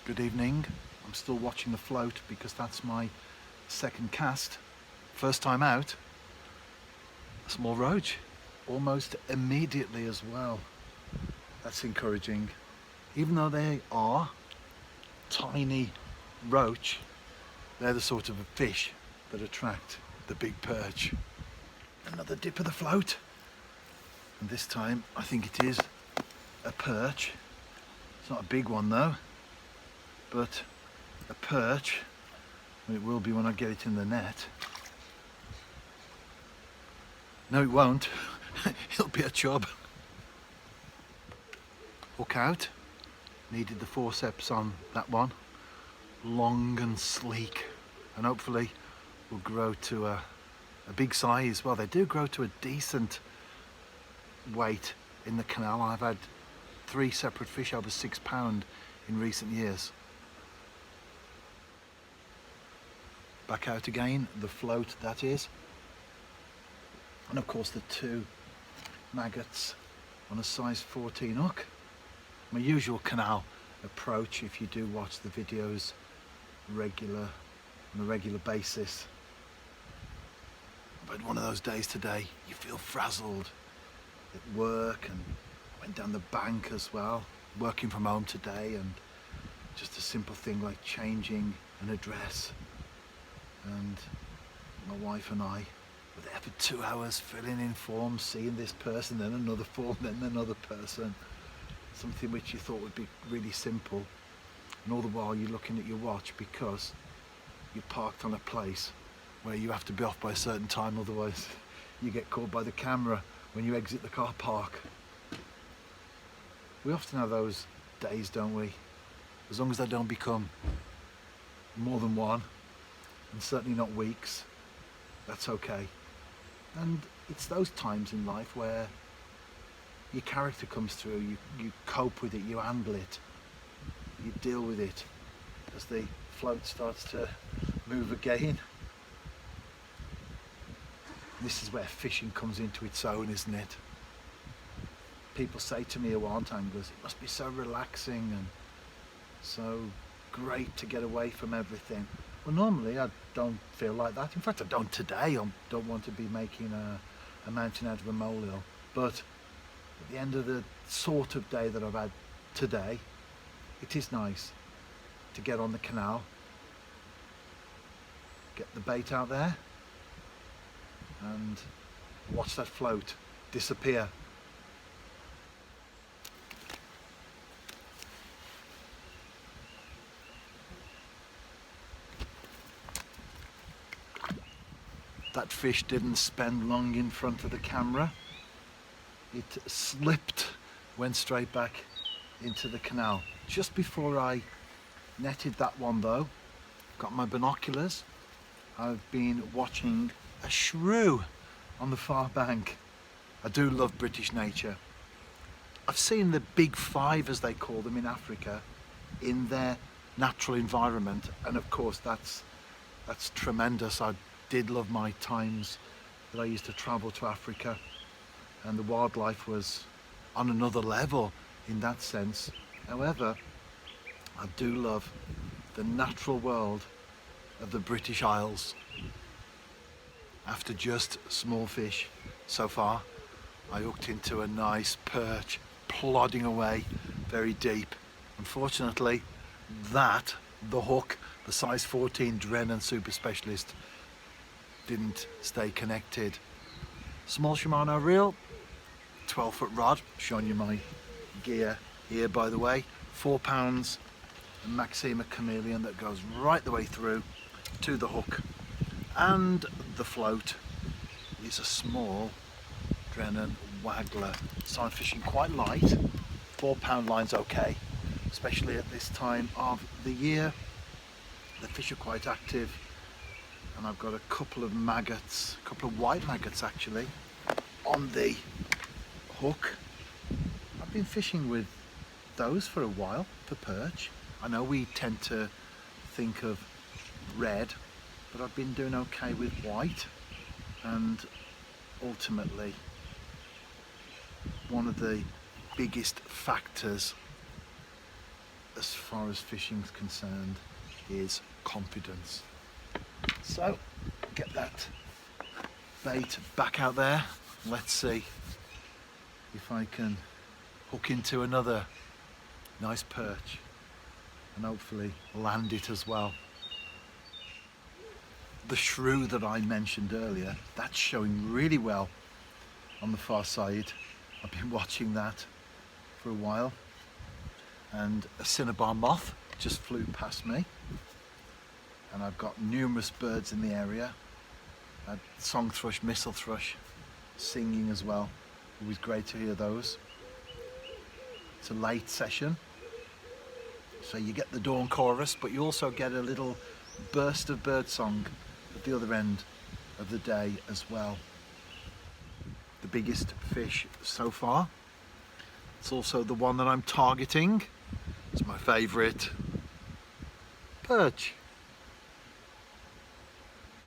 Good evening. I'm still watching the float because that's my second cast. First time out, a small roach, almost immediately as well. That's encouraging. Even though they are tiny roach, they're the sort of fish that attract the big perch. Another dip of the float, and this time I think it is a perch. It's not a big one though, but a perch. It will be when I get it in the net. No, it won't. It'll be a chub. Hook out. Needed the forceps on that one. Long and sleek, and hopefully will grow to a big size. Well, they do grow to a decent weight in the canal. I've had 3 separate fish over 6 pound in recent years. Back out again, the float that is. And of course the 2 maggots on a size 14 hook. My usual canal approach if you do watch the videos on a regular basis. I've had one of those days today, you feel frazzled at work, and went down the bank as well, working from home today, and just a simple thing like changing an address, and my wife and I were there for 2 hours filling in forms, seeing this person, then another form, then another person, something which you thought would be really simple, and all the while you're looking at your watch because you're parked on a place where you have to be off by a certain time, otherwise you get caught by the camera when you exit the car park. We often have those days, don't we? As long as they don't become more than one, and certainly not weeks, that's okay. And it's those times in life where your character comes through, you cope with it, you handle it, you deal with it as the float starts to move again. This is where fishing comes into its own, isn't it? People say to me who aren't anglers, it must be so relaxing and so great to get away from everything. Well, normally I don't feel like that. In fact, I don't today. I don't want to be making a mountain out of a molehill. But at the end of the sort of day that I've had today, it is nice to get on the canal, get the bait out there, and watch that float disappear. That fish didn't spend long in front of the camera. It slipped, went straight back into the canal. Just before I netted that one though, got my binoculars, I've been watching a shrew on the far bank. I do love British nature. I've seen the big 5, as they call them in Africa, in their natural environment, and of course that's tremendous. I did love my times that I used to travel to Africa, and the wildlife was on another level in that sense. However, I do love the natural world of the British Isles. After just small fish so far, I hooked into a nice perch, plodding away very deep. Unfortunately, the hook, the size 14 Drennan Super Specialist, didn't stay connected. Small Shimano reel, 12-foot rod, showing you my gear here by the way, 4 pounds, a Maxima Chameleon that goes right the way through to the hook. And the float is a small Drennan Waggler. So I'm fishing quite light, 4 pound line's okay, especially at this time of the year. The fish are quite active, and I've got a couple of maggots, a couple of white maggots actually, on the hook. I've been fishing with those for a while for perch. I know we tend to think of red, but I've been doing okay with white, and ultimately one of the biggest factors as far as fishing's concerned is confidence. So get that bait back out there. Let's see if I can hook into another nice perch and hopefully land it as well. The shrew that I mentioned earlier, that's showing really well on the far side. I've been watching that for a while, and a cinnabar moth just flew past me, and I've got numerous birds in the area. Song thrush, missel thrush singing as well. Always great to hear those. It's a late session, so you get the dawn chorus, but you also get a little burst of bird song at the other end of the day as well. The biggest fish so far. It's also the one that I'm targeting. It's my favourite. Perch.